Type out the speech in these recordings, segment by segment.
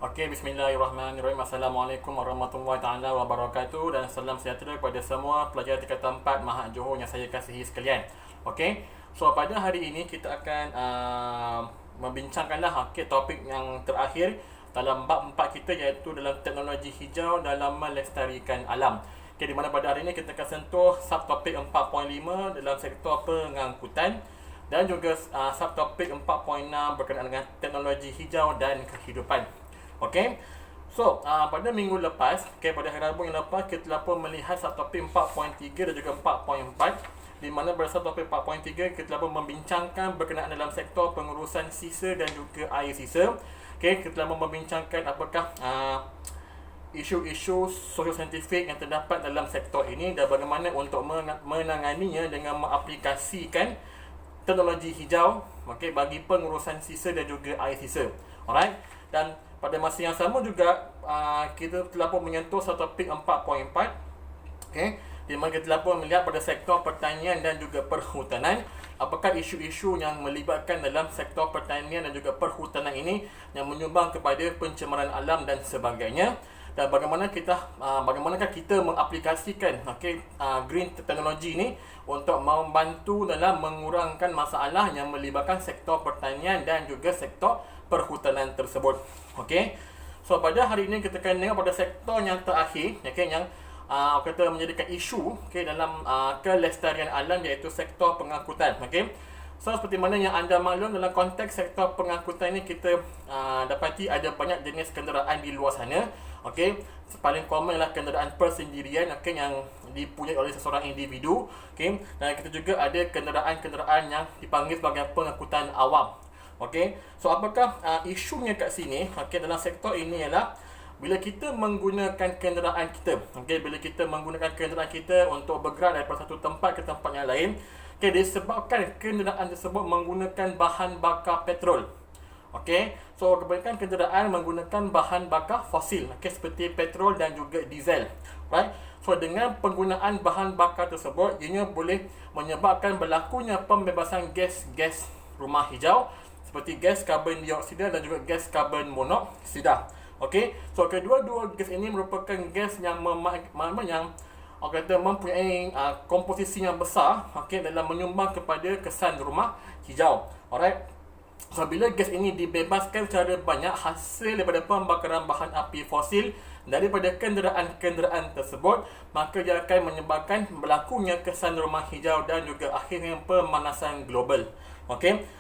Okey, bismillahirrahmanirrahim. Assalamualaikum warahmatullahi taala wabarakatuh dan salam sejahtera kepada semua pelajar tingkatan 4 Mahat Johor yang saya kasihi sekalian. Okey. So pada hari ini kita akan membincangkanlah topik yang terakhir dalam bab 4 kita, iaitu dalam teknologi hijau dalam melestarikan alam. Okey, di mana pada hari ini kita akan sentuh subtopik 4.5 dalam sektor pengangkutan dan juga subtopik 4.6 berkenaan dengan teknologi hijau dan kehidupan. Okey. So, pada minggu lepas, pada hari Rabu yang lepas, kita telah pun melihat subtopik 4.3 dan juga 4.4, di mana pada subtopik 4.3 kita telah pun membincangkan berkenaan dalam sektor pengurusan sisa dan juga air sisa. Kita telah pun membincangkan apakah isu-isu sosial-saintifik yang terdapat dalam sektor ini dan bagaimana untuk menanganinya dengan mengaplikasikan teknologi hijau bagi pengurusan sisa dan juga air sisa. Alright. Dan pada masa yang sama juga kita telah pun menyentuh subtopik 4.4, di mana kita telah pun melihat pada sektor pertanian dan juga perhutanan, apakah isu-isu yang melibatkan dalam sektor pertanian dan juga perhutanan ini yang menyumbang kepada pencemaran alam dan sebagainya, dan bagaimanakah kita mengaplikasikan green technology ini untuk membantu dalam mengurangkan masalah yang melibatkan sektor pertanian dan juga sektor perhutanan tersebut. So pada hari ini kita akan tengok pada sektor yang terakhir, yang kita menjadikan isu dalam kelestarian alam, iaitu sektor pengangkutan. So seperti mana yang anda maklum, dalam konteks sektor pengangkutan ini kita dapati ada banyak jenis kenderaan di luar sana. Paling common adalah kenderaan persendirian yang dipunyai oleh seseorang individu. Dan kita juga ada kenderaan-kenderaan yang dipanggil sebagai pengangkutan awam. So apakah isunya kat sini dalam sektor ini ialah bila kita menggunakan kenderaan kita, bila kita menggunakan kenderaan kita untuk bergerak daripada satu tempat ke tempat yang lain, disebabkan kenderaan tersebut menggunakan bahan bakar petrol. So kebanyakan kenderaan menggunakan bahan bakar fosil, seperti petrol dan juga diesel. So dengan penggunaan bahan bakar tersebut, ianya boleh menyebabkan berlakunya pembebasan gas-gas rumah hijau seperti gas karbon dioksida dan juga gas karbon monoksida. So kedua-dua gas ini merupakan gas yang mempunyai komposisi yang besar dalam menyumbang kepada kesan rumah hijau. Alright. So bila gas ini dibebaskan secara banyak hasil daripada pembakaran bahan api fosil daripada kenderaan-kenderaan tersebut, maka ia akan menyebabkan berlakunya kesan rumah hijau dan juga akhirnya pemanasan global.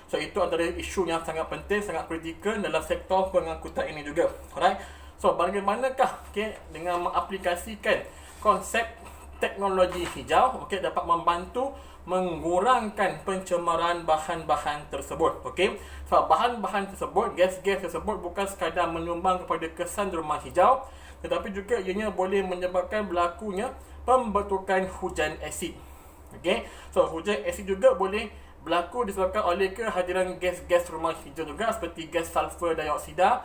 So itu antara isu yang sangat penting, sangat kritikal dalam sektor pengangkutan ini juga. Alright. So bagaimanakah dengan mengaplikasikan konsep teknologi hijau dapat membantu mengurangkan pencemaran bahan-bahan tersebut. So bahan-bahan tersebut, gas-gas tersebut bukan sekadar menyumbang kepada kesan rumah hijau, tetapi juga ianya boleh menyebabkan berlakunya pembentukan hujan asid. So hujan asid juga boleh berlaku disebabkan oleh kehadiran gas-gas rumah hijau juga, seperti gas sulfur dioksida,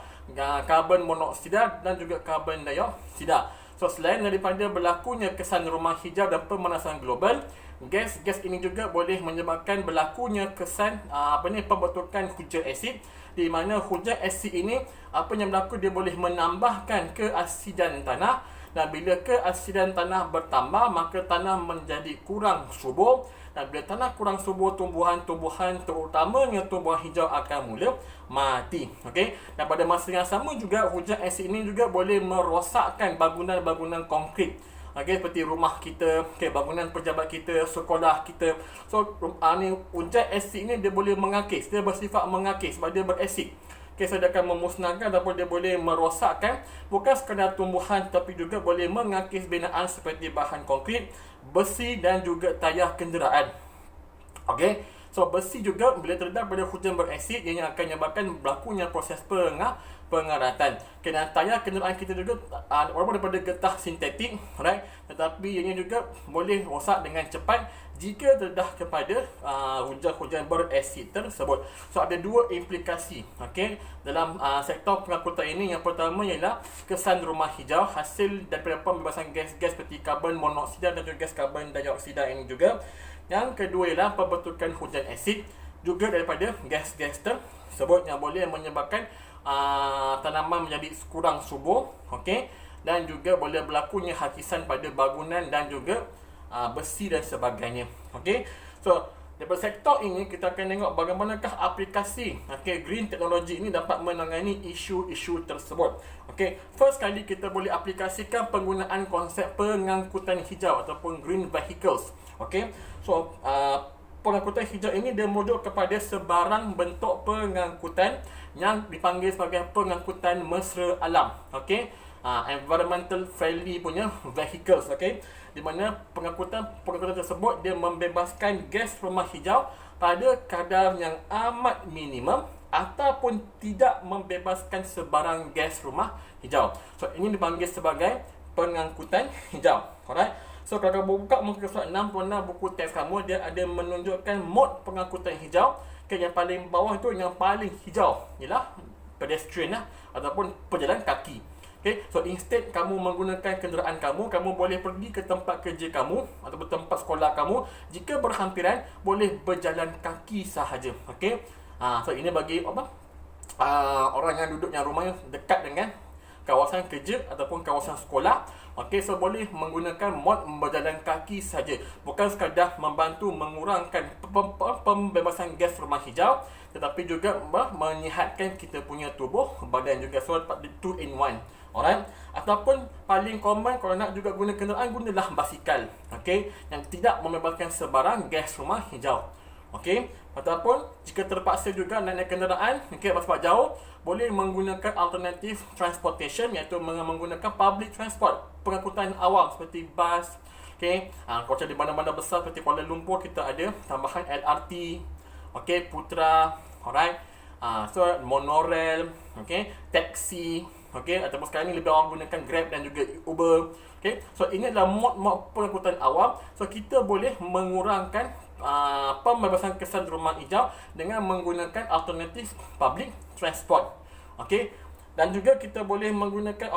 karbon monoksida dan juga karbon dioksida. So selain daripada berlakunya kesan rumah hijau dan pemanasan global, gas-gas ini juga boleh menyebabkan berlakunya kesan pembentukan hujan asid, di mana hujan asid ini yang berlaku, dia boleh menambahkan keasidan tanah, dan bila keasidan tanah bertambah, maka tanah menjadi kurang subur, dan bila tanah kurang subur, tumbuhan-tumbuhan terutamanya tumbuhan hijau akan mula mati. Dan pada masa yang sama juga, hujan asid ini juga boleh merosakkan bangunan-bangunan konkrit, seperti rumah kita, bangunan pejabat kita, sekolah kita. So hujan asid ini dia boleh mengakis, dia bersifat mengakis sebab dia berasid. So dia akan memusnahkan ataupun dia boleh merosakkan bukan sekadar tumbuhan, tapi juga boleh mengakis binaan seperti bahan konkrit, besi dan juga tayar kenderaan. So besi juga bila terdedah pada hujan berasid, ia akan menyebabkan berlakunya proses pengaratan. Dan tayar kenderaan kita juga walaupun daripada getah sintetik, tetapi ianya juga boleh rosak dengan cepat jika terdedah kepada hujan-hujan berasid tersebut. So ada dua implikasi dalam sektor pengangkutan ini. Yang pertama ialah kesan rumah hijau hasil daripada pembebasan gas-gas seperti karbon monoksida dan juga gas karbon dioksida ini juga. Yang kedua ialah pembentukan hujan asid juga daripada gas-gas tersebut yang boleh menyebabkan tanaman menjadi kurang subur, okey, dan juga boleh berlakunya hakisan pada bangunan dan juga besi dan sebagainya. Okey, so daripada sektor ini kita akan tengok bagaimanakah aplikasi green technology ini dapat menangani isu-isu tersebut. Okey, first kali kita boleh aplikasikan penggunaan konsep pengangkutan hijau ataupun green vehicles. Okey, so pengangkutan hijau ini dia merujuk kepada sebarang bentuk pengangkutan yang dipanggil sebagai pengangkutan mesra alam. Okey, environmental friendly punya vehicles. Okey, di mana pengangkutan tersebut dia membebaskan gas rumah hijau pada kadar yang amat minimum ataupun tidak membebaskan sebarang gas rumah hijau. So ini dipanggil sebagai pengangkutan hijau. Alright. So kalau kamu buka muka surat 66 buku teks kamu, dia ada menunjukkan mod pengangkutan hijau. Yang paling bawah tu, yang paling hijau ialah pedestrian ataupun pejalan kaki. Okay, so instead kamu menggunakan kenderaan kamu, kamu boleh pergi ke tempat kerja kamu ataupun tempat sekolah kamu. Jika berhampiran, boleh berjalan kaki sahaja. Okay, so ini bagi orang yang duduk yang rumahnya dekat dengan kawasan kerja ataupun kawasan sekolah. Okey, so boleh menggunakan mod berjalan kaki saja. Bukan sekadar membantu mengurangkan pembebasan gas rumah hijau, tetapi juga menyihatkan kita punya tubuh badan juga. So 2 in 1. Alright. Ataupun paling common kalau nak juga guna kenderaan, gunalah basikal. Okey, yang tidak membebaskan sebarang gas rumah hijau. Okey, ataupun jika terpaksa juga nak naik kenderaan, sebab jauh, boleh menggunakan alternative transportation, iaitu menggunakan public transport, pengangkutan awam seperti bas. Okey, kalau di mana-mana besar seperti Kuala Lumpur, kita ada tambahan LRT, okey, Putra, alright. So monorail, okey, taxi, okey, ataupun sekarang ni lebih orang gunakan Grab dan juga Uber. Okey, so ini adalah mod pengangkutan awam. So kita boleh mengurangkan pembebasan kesan rumah hijau dengan menggunakan alternatif public transport. Okey, dan juga kita boleh menggunakan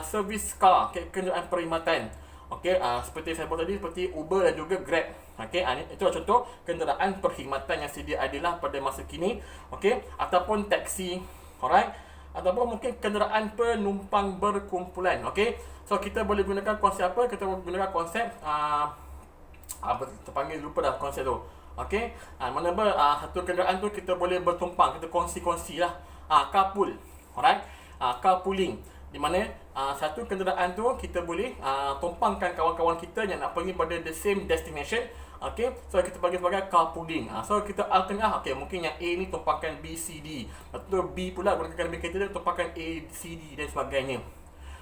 service car, kenderaan perkhidmatan. Okey, seperti saya buat tadi, seperti Uber dan juga Grab. Okey, itu contoh kenderaan perkhidmatan yang sedia adalah pada masa kini. Okey, ataupun taksi, alright, ataupun mungkin kenderaan penumpang berkumpulan. Okey, so kita boleh gunakan konsep apa? Kita boleh gunakan konsep terpanggil, lupa dah konsep tu. Okey, mana satu kenderaan tu kita boleh bertumpang, kita kongsi-kongsi lah. Carpool, alright, carpooling, di mana satu kenderaan tu kita boleh tumpangkan kawan-kawan kita yang nak pergi pada the same destination. Okey, so kita panggil sebagai carpooling. So kita alternate, okey, mungkin yang A ni tumpangkan B, C, D, atau B pula gunakan lebih kereta dia tumpangkan A, C, D dan sebagainya.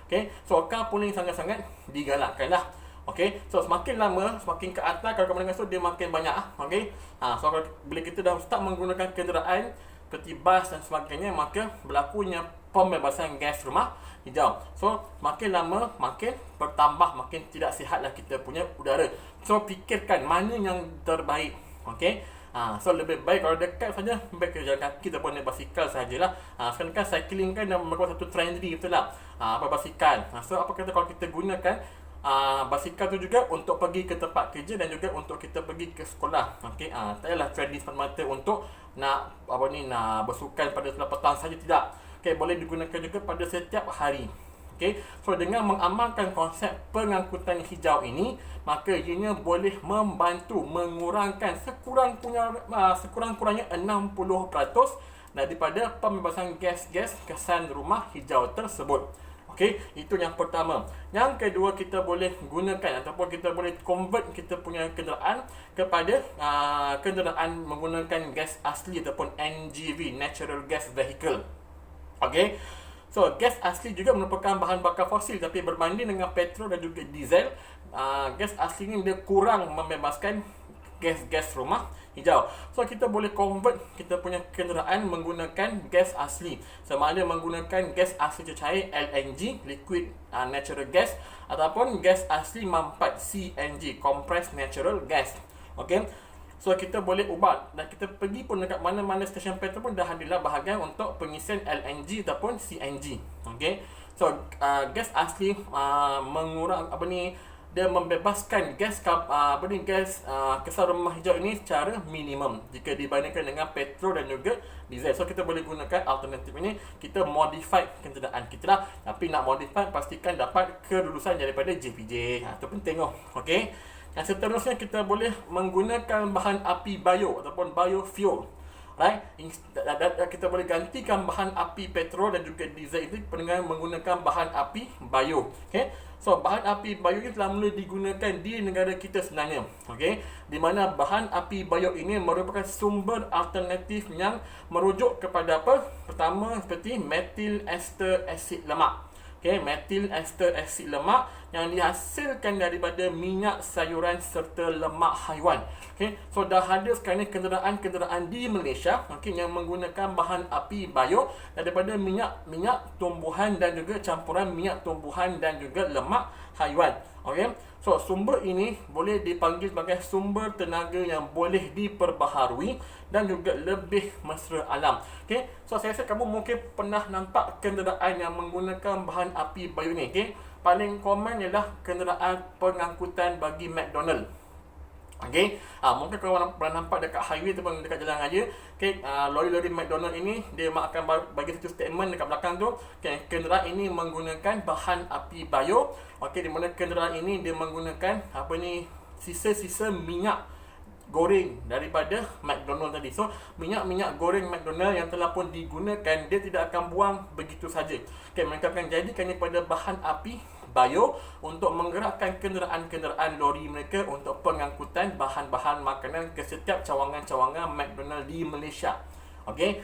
Okey, so carpooling sangat-sangat digalakkan lah. Okey, so semakin lama, semakin ke atas kalau kamu dengar so dia makin banyak. Okey, so bila kita dah start menggunakan kenderaan seperti bas dan sebagainya, maka berlakunya pembebasan gas rumah hijau. So makin lama makin bertambah, makin tidak sihatlah kita punya udara. So fikirkan mana yang terbaik. Okey, so lebih baik kalau dekat saja, baik ke jalan kaki ataupun naik basikal sajalah. Sekarang kan cycling kan dah merupakan satu trendy, betul tak? Basikal. So apa kata kalau kita gunakan basikal tu juga untuk pergi ke tempat kerja dan juga untuk kita pergi ke sekolah. Okey, tak payahlah trendy semata-mata untuk nak nak bersukan pada sebelah petang saja, tidak. Okey, boleh digunakan juga pada setiap hari. Okey, so dengan mengamalkan konsep pengangkutan hijau ini, maka ianya boleh membantu mengurangkan sekurang-kurangnya 60% daripada pembebasan gas-gas kesan rumah hijau tersebut. Okey, itu yang pertama. Yang kedua, kita boleh gunakan ataupun kita boleh convert kita punya kenderaan kepada kenderaan menggunakan gas asli ataupun NGV, Natural Gas Vehicle. Okey, so gas asli juga merupakan bahan bakar fosil, tapi berbanding dengan petrol dan juga diesel, gas asli ni dia kurang membebaskan gas-gas rumah hijau. So kita boleh convert kita punya kenderaan menggunakan gas asli, sama ada menggunakan gas asli cair LNG, liquid natural gas, ataupun gas asli mampat CNG, compressed natural gas. Okey, so kita boleh ubah dan kita pergi pun dekat mana-mana stesen petrol pun dah adalah bahagian untuk pengisian LNG ataupun CNG. Okey, so gas asli mengurang dia membebaskan gas kesan rumah hijau ini secara minimum jika dibandingkan dengan petrol dan juga diesel. So kita boleh gunakan alternatif ini, kita modify kenderaan kita lah. Tapi nak modify pastikan dapat kelulusan daripada JPJ. Itu penting okey. Yang seterusnya kita boleh menggunakan bahan api bio ataupun biofuel. Right? Kita boleh gantikan bahan api petrol dan juga diesel itu dengan menggunakan bahan api bio. Okay? So bahan api bio ini telah mula digunakan di negara kita sebenarnya. Okay? Di mana bahan api bio ini merupakan sumber alternatif yang merujuk kepada apa? Pertama seperti methyl ester asid lemak. Okay, methyl ester asid lemak yang dihasilkan daripada minyak sayuran serta lemak haiwan. Okay, so dah ada sekarang ni kenderaan-kenderaan di Malaysia yang menggunakan bahan api bio daripada minyak tumbuhan dan juga campuran minyak tumbuhan dan juga lemak haiwan. Okay, so sumber ini boleh dipanggil sebagai sumber tenaga yang boleh diperbaharui dan juga lebih mesra alam. Okay, so saya rasa kamu mungkin pernah nampak kenderaan yang menggunakan bahan api bio ni. Okay, paling common ialah kenderaan pengangkutan bagi McDonald. Okay, mungkin kalau pernah nampak dekat highway ataupun dekat jalan raya, okay, lori-lori McDonald ini dia akan bagi satu statement dekat belakang tu, okay, kenderaan ini menggunakan bahan api bio. Okay, di mana kenderaan ini dia menggunakan sisa-sisa minyak goreng daripada McDonald tadi. So minyak goreng McDonald yang telah pun digunakan, dia tidak akan buang begitu saja. Okay, mereka akan jadikannya pada bahan api bio untuk menggerakkan kenderaan-kenderaan lori mereka untuk pengangkutan bahan-bahan makanan ke setiap cawangan-cawangan McDonald di Malaysia. Okay,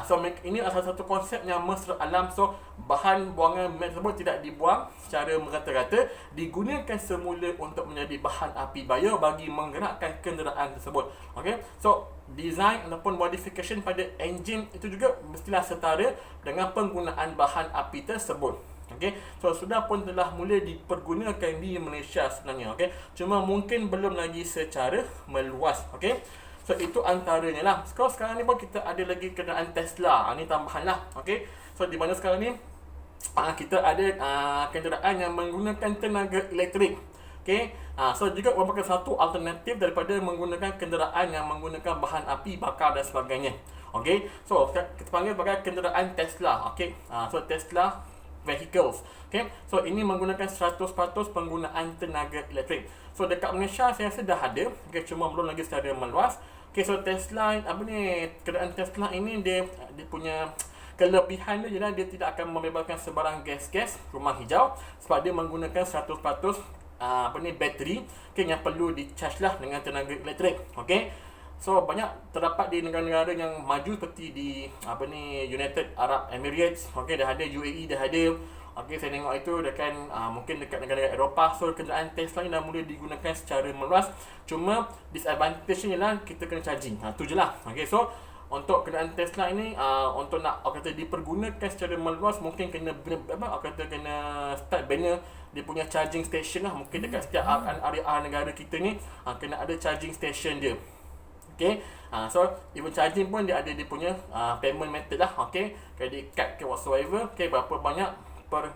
so ini adalah satu konsep yang mesra alam. So bahan buangan tersebut tidak dibuang secara merata-rata, digunakan semula untuk menjadi bahan api bio bagi menggerakkan kenderaan tersebut. Okay, so design ataupun modification pada enjin itu juga mestilah setara dengan penggunaan bahan api tersebut. Okay, so sudah pun telah mula dipergunakan di Malaysia sebenarnya. Okay, cuma mungkin belum lagi secara meluas. Okay, so itu antaranya lah. Sekarang ni pun kita ada lagi kenderaan Tesla. Ini tambahan lah. Okay, so di mana sekarang ni kita ada kenderaan yang menggunakan tenaga elektrik. Okay, so juga merupakan satu alternatif daripada menggunakan kenderaan yang menggunakan bahan api bakar dan sebagainya. Okay, so kita panggil sebagai kenderaan Tesla. Okay, so Tesla vehicles. Okay, so ini menggunakan 100% penggunaan tenaga elektrik. So dekat Malaysia saya rasa dah ada, okay, cuma belum lagi secara meluas. Okay, so Tesla kenderaan Tesla ini dia punya kelebihan dia ialah dia tidak akan membebaskan sebarang gas-gas rumah hijau sebab dia menggunakan 100% bateri, okay, yang perlu di-charge lah dengan tenaga elektrik. Okay, so banyak terdapat di negara-negara yang maju seperti di United Arab Emirates. Okay, dah ada UAE, dah ada. Okay, saya tengok itu dekat mungkin dekat negara-negara Eropah. So kenderaan Tesla ni dah mula digunakan secara meluas. Cuma disadvantage-nya ialah kita kena charging. Tu je lah. Okay, so untuk kenderaan Tesla ini untuk nak dipergunakan secara meluas, mungkin kena kena start banner dia punya charging station lah. Mungkin dekat setiap area negara kita ni kena ada charging station dia. Okay, so even charging pun dia ada dia punya payment method lah. Okay, credit card ke whatsoever. Okay, berapa banyak per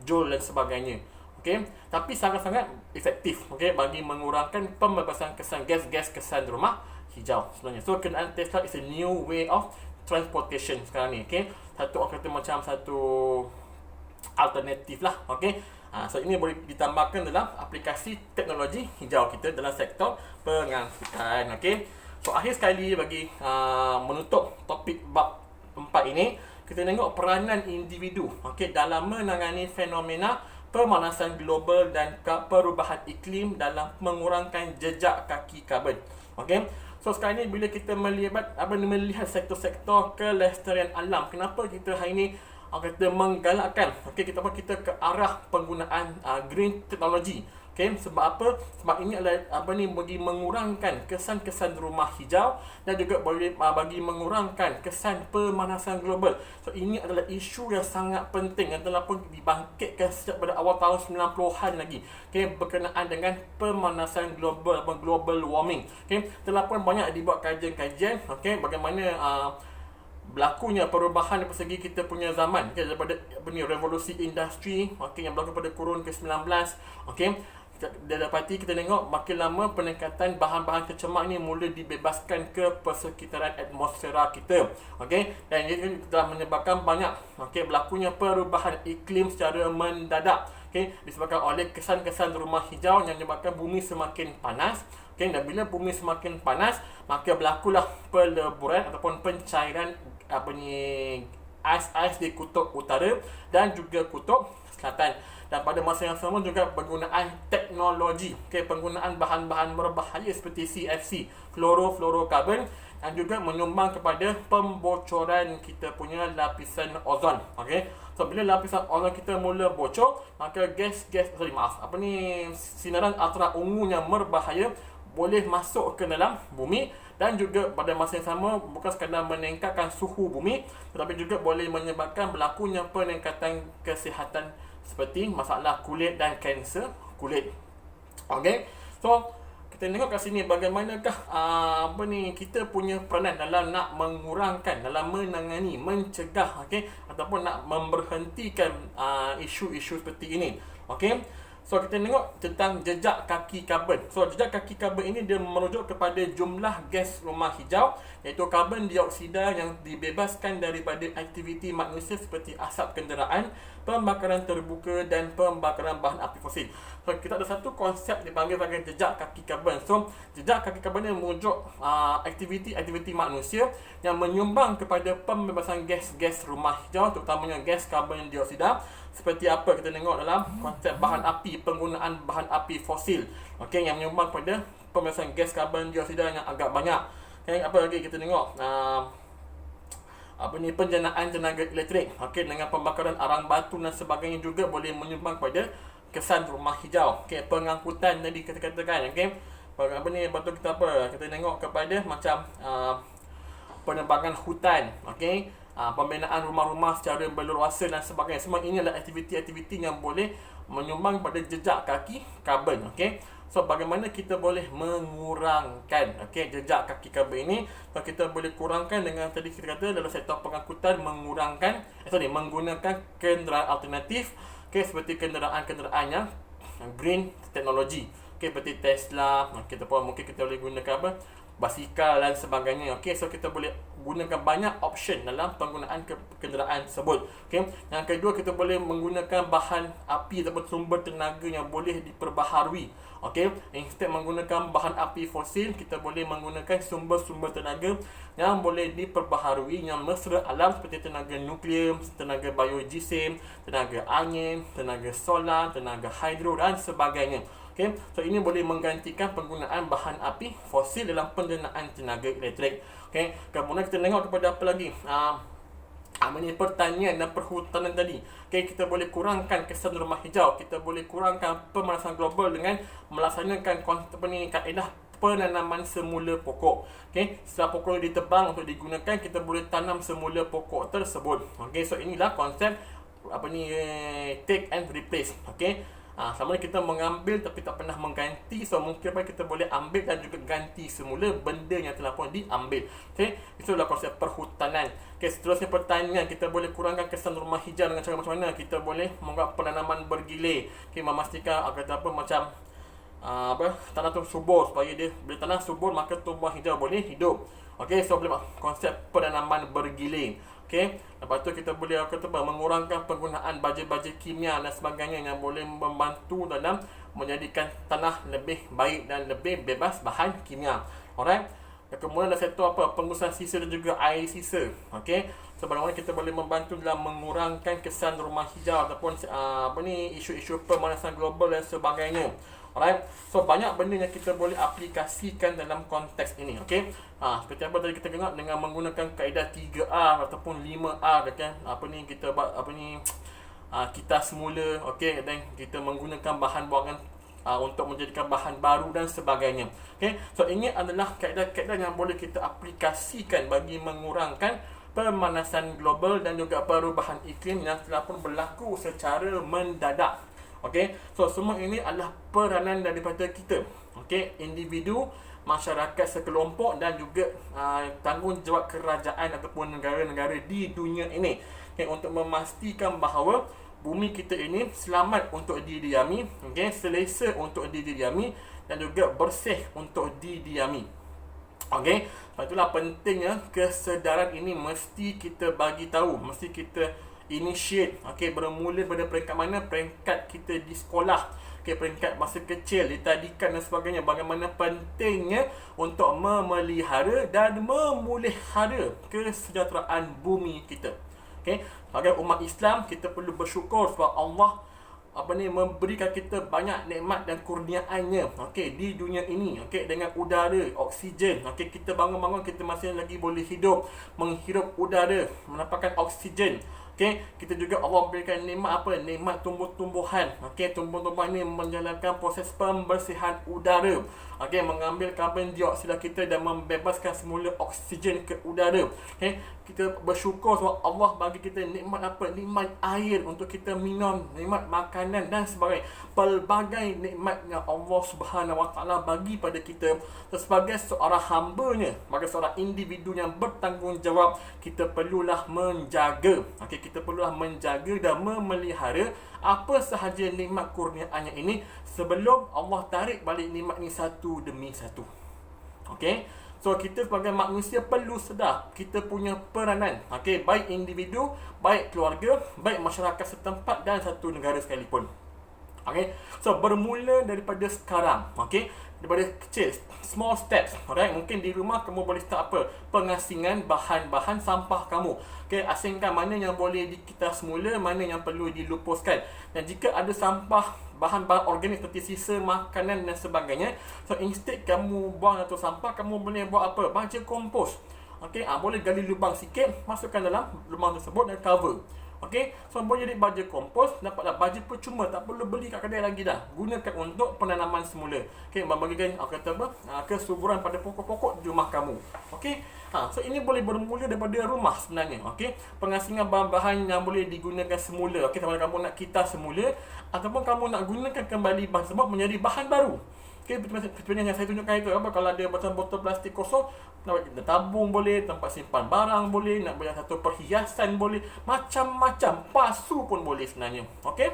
joule dan sebagainya. Okay, tapi sangat-sangat efektif, okay, bagi mengurangkan pembebasan kesan gas kesan rumah hijau sebenarnya. So kenderaan Tesla is a new way of transportation sekarang ni. Okay, macam satu alternatif lah. Okay, so ini boleh ditambahkan dalam aplikasi teknologi hijau kita dalam sektor pengangkutan. Okay, so akhir sekali bagi menutup topik bab 4 ini, kita tengok peranan individu, okay, dalam menangani fenomena pemanasan global dan perubahan iklim dalam mengurangkan jejak kaki karbon. Okay, so sekarang ni bila kita melihat sektor-sektor kelestarian alam, kenapa kita hari ni kita menggalakkan, okay, kita ke arah penggunaan green technology. Okay, sebab apa? Sebab ini adalah bagi mengurangkan kesan-kesan rumah hijau dan juga boleh bagi mengurangkan kesan pemanasan global. So ini adalah isu yang sangat penting yang telah pun dibangkitkan sejak pada awal tahun 90-an lagi. Okay, berkenaan dengan pemanasan global atau global warming. Okay, telah pun banyak dibuat kajian-kajian, okay, bagaimana berlakunya perubahan dari segi kita punya zaman, okay, daripada revolusi industri, okay, yang berlaku pada kurun ke-19, okay, Dia dapati kita tengok makin lama peningkatan bahan-bahan tercemar ni mula dibebaskan ke persekitaran atmosfera kita. Okey, dan ia telah menyebabkan banyak berlakunya perubahan iklim secara mendadak. Okey, disebabkan oleh kesan-kesan rumah hijau yang menyebabkan bumi semakin panas. Okey, dan bila bumi semakin panas, maka berlakulah peleburan ataupun pencairan ais-ais di kutub utara dan juga kutub selatan. Dan pada masa yang sama juga penggunaan teknologi, penggunaan bahan-bahan berbahaya seperti CFC, klorofluorokarbon, dan juga menyumbang kepada pembocoran kita punya lapisan ozon. So bila lapisan ozon kita mula bocor, maka sinaran ultraviolet yang berbahaya boleh masuk ke dalam bumi, dan juga pada masa yang sama bukan sekadar meningkatkan suhu bumi, tetapi juga boleh menyebabkan berlakunya peningkatan kesihatan seperti masalah kulit dan kanser kulit. So kita tengok kat sini bagaimanakah kita punya peranan dalam nak mengurangkan, dalam menangani, mencegah ataupun nak memberhentikan isu-isu seperti ini. So kita tengok tentang jejak kaki karbon. So jejak kaki karbon ini dia merujuk kepada jumlah gas rumah hijau, iaitu karbon dioksida yang dibebaskan daripada aktiviti manusia seperti asap kenderaan, pembakaran terbuka dan pembakaran bahan api fosil. So kita ada satu konsep dipanggil sebagai jejak kaki karbon. So jejak kaki karbon ini merujuk aktiviti manusia yang menyumbang kepada pembebasan gas-gas rumah hijau, terutamanya gas karbon dioksida. Seperti apa kita tengok dalam konsep bahan api, penggunaan bahan api fosil, yang menyumbang kepada pembebasan gas karbon dioksida yang agak banyak. Apa lagi kita tengok, penjanaan tenaga elektrik, dengan pembakaran arang batu dan sebagainya juga boleh menyumbang kepada kesan rumah hijau. Pengangkutan tadi kita katakan, batu kita kita tengok kepada macam penebangan hutan, pembinaan rumah-rumah secara berluasan dan sebagainya. Semua ini adalah aktiviti-aktiviti yang boleh menyumbang pada jejak kaki karbon. So bagaimana kita boleh mengurangkan jejak kaki karbon ini? So kita boleh kurangkan dengan tadi kita kata dalam sektor pengangkutan, menggunakan kenderaan alternatif, seperti kenderaan-kenderaan yang green teknologi, seperti Tesla. Kita pun mungkin kita boleh gunakan basikal dan sebagainya. So kita boleh gunakan banyak option dalam penggunaan kenderaan tersebut. Yang kedua, kita boleh menggunakan bahan api ataupun sumber tenaga yang boleh diperbaharui. Instead menggunakan bahan api fosil, kita boleh menggunakan sumber-sumber tenaga yang boleh diperbaharui, yang mesra alam, seperti tenaga nuklear, tenaga biogeosim, tenaga angin, tenaga solar, tenaga hidro dan sebagainya. So ini boleh menggantikan penggunaan bahan api fosil dalam penggunaan tenaga elektrik. Kemudian kita tengok kepada apa lagi? Pertanian dan perhutanan tadi. Kita boleh kurangkan kesan rumah hijau, kita boleh kurangkan pemanasan global dengan melaksanakan kaedah penanaman semula pokok. Setelah pokok ditebang untuk digunakan, kita boleh tanam semula pokok tersebut. So inilah konsep take and replace. Sama kita mengambil tapi tak pernah mengganti. So mungkin kita boleh ambil dan juga ganti semula benda yang telah pun diambil. Itulah konsep perhutanan. Seterusnya pertanian, kita boleh kurangkan kesan rumah hijau dengan cara macam mana? Kita boleh membuat penanaman bergilir, memastikan macam tanah tu subur, supaya dia bila tanah subur maka tumbuhan hijau boleh hidup. So boleh konsep penanaman bergilir. Lepas tu kita boleh mengurangkan penggunaan baja-baja kimia dan sebagainya yang boleh membantu dalam menjadikan tanah lebih baik dan lebih bebas bahan kimia. Alright. Kemudian ada sektor pengurusan sisa dan juga air sisa. So bagaimana kita boleh membantu dalam mengurangkan kesan rumah hijau ataupun isu-isu pemanasan global dan sebagainya. Alright. So banyak benda yang kita boleh aplikasikan dalam konteks ini. Seperti apa tadi kita tengok dengan menggunakan kaedah 3R ataupun 5R kita semula, dan kita menggunakan bahan buangan untuk menjadikan bahan baru dan sebagainya. So ini adalah kaedah-kaedah yang boleh kita aplikasikan bagi mengurangkan pemanasan global dan juga perubahan iklim yang telah pun berlaku secara mendadak. So semua ini adalah peranan daripada kita, individu, masyarakat sekelompok dan juga tanggungjawab kerajaan ataupun negara-negara di dunia ini, untuk memastikan bahawa bumi kita ini selamat untuk didiami, okey, selesa untuk didiami dan juga bersih untuk didiami. Okey, itulah pentingnya kesedaran ini mesti kita bagi tahu, mesti kita initiate. Okey, bermula pada peringkat mana? Peringkat kita di sekolah. Okey, peringkat masa kecil, di tadikan dan sebagainya. Bagaimana pentingnya untuk memelihara dan memulihara kesejahteraan bumi kita. Okey, sebagai umat Islam kita perlu bersyukur sebab Allah memberikan kita banyak nikmat dan kurniaannya, okey, di dunia ini, okey, dengan udara, oksigen. Okey, kita bangun-bangun kita masih lagi boleh hidup, menghirup udara, mendapatkan oksigen. Okey, kita juga Allah berikan nikmat apa? Nikmat tumbuh-tumbuhan. Okey, tumbuh-tumbuhan ini menjalankan proses pembersihan udara. Okey, mengambil karbon dioksida kita dan membebaskan semula oksigen ke udara. Okey, kita bersyukur sebab Allah bagi kita nikmat apa? Nikmat air untuk kita minum, nikmat makanan dan sebagainya. Pelbagai nikmat yang Allah Subhanahu Wa Taala bagi pada kita. Sebagai seorang hamba-Nya, sebagai seorang individu yang bertanggungjawab, kita perlulah menjaga. Okey, kita perlulah menjaga dan memelihara apa sahaja nikmat kurniaannya ini sebelum Allah tarik balik nikmat ini satu demi satu. Okey, so kita sebagai manusia perlu sedar kita punya peranan. Okey, baik individu, baik keluarga, baik masyarakat setempat dan satu negara sekalipun. Okey, so bermula daripada sekarang. Okey, daripada kecil, small steps. Alright, mungkin di rumah kamu boleh start apa? Pengasingan bahan-bahan sampah kamu. Okey, asingkan mana yang boleh kita semula, mana yang perlu dilupuskan. Dan jika ada sampah bahan-bahan organik seperti sisa makanan dan sebagainya, so instead kamu buang atau sampah, kamu boleh buat apa? Baja kompos. Okey, boleh gali lubang sikit, masukkan dalam lubang tersebut dan cover. Okey, so boleh jadi baja kompos, dapatlah baja percuma, tak perlu beli kat kedai lagi dah. Gunakan untuk penanaman semula. Okey, membagikan kata apa? Kesuburan pada pokok-pokok di rumah kamu. Okey. So ini boleh bermula daripada rumah sebenarnya. Okey, pengasingan bahan-bahan yang boleh digunakan semula. Okey, sama ada kamu nak kitas semula ataupun kamu nak gunakan kembali bahan tersebut menjadi bahan baru. Okey, seperti yang saya tunjukkan itu apa, kalau ada macam botol plastik kosong, nak tabung boleh, tempat simpan barang boleh, nak buat satu perhiasan boleh, macam-macam, pasu pun boleh sebenarnya. Okey,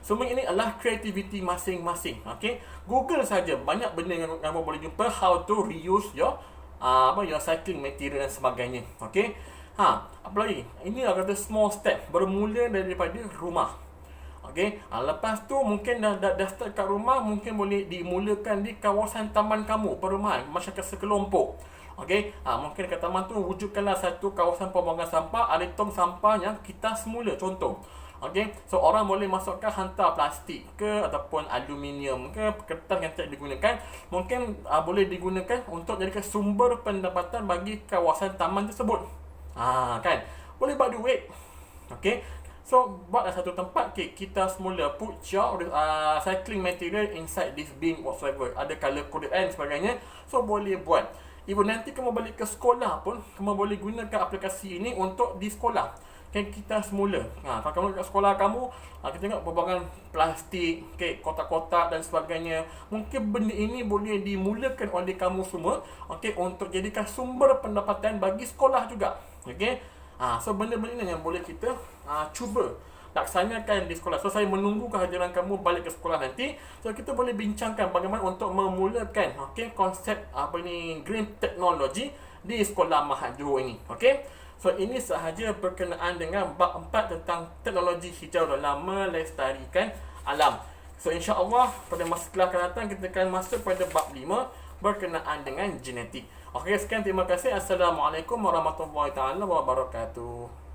semua ini adalah kreativiti masing-masing. Okey, Google saja banyak benda yang kamu boleh jumpa, how to reuse your your cycling material dan sebagainya. Okey, apa lagi? Ini adalah kata small step, bermula daripada rumah. Okey, lepas tu mungkin dah start kat rumah, mungkin boleh dimulakan di kawasan taman kamu, perumahan, masyarakat sekelompok. Okey, mungkin kat taman tu wujudkanlah satu kawasan pembuangan sampah, ada tong sampah yang kita semula, contoh. Okey, so orang boleh masukkan hantar plastik ke ataupun aluminium ke, kertas yang tidak digunakan, mungkin boleh digunakan untuk jadikan sumber pendapatan bagi kawasan taman tersebut. Kan, boleh buat duit. Okey, so buatlah satu tempat, kita semula put your cycling material inside this bin whatsoever, ada color coded and sebagainya, so boleh buat. Even nanti kamu balik ke sekolah pun, kamu boleh gunakan aplikasi ini untuk di sekolah. Kita semula, kalau kamu kat sekolah kamu, kita tengok berbagai plastik, kotak-kotak dan sebagainya. Mungkin benda ini boleh dimulakan oleh kamu semua, untuk jadikan sumber pendapatan bagi sekolah juga. So benda-benda yang boleh kita cuba laksanakan di sekolah. So saya menunggu kehadiran kamu balik ke sekolah nanti, so kita boleh bincangkan bagaimana untuk memulakan konsep green technology di sekolah Mahat Johor ini. So ini sahaja berkenaan dengan bab 4 tentang teknologi hijau dalam melestarikan alam. So insya-Allah pada masa kelas akan datang kita akan masuk pada bab 5 berkenaan dengan genetik. Okey, sekian, terima kasih. Assalamualaikum warahmatullahi taala wabarakatuh.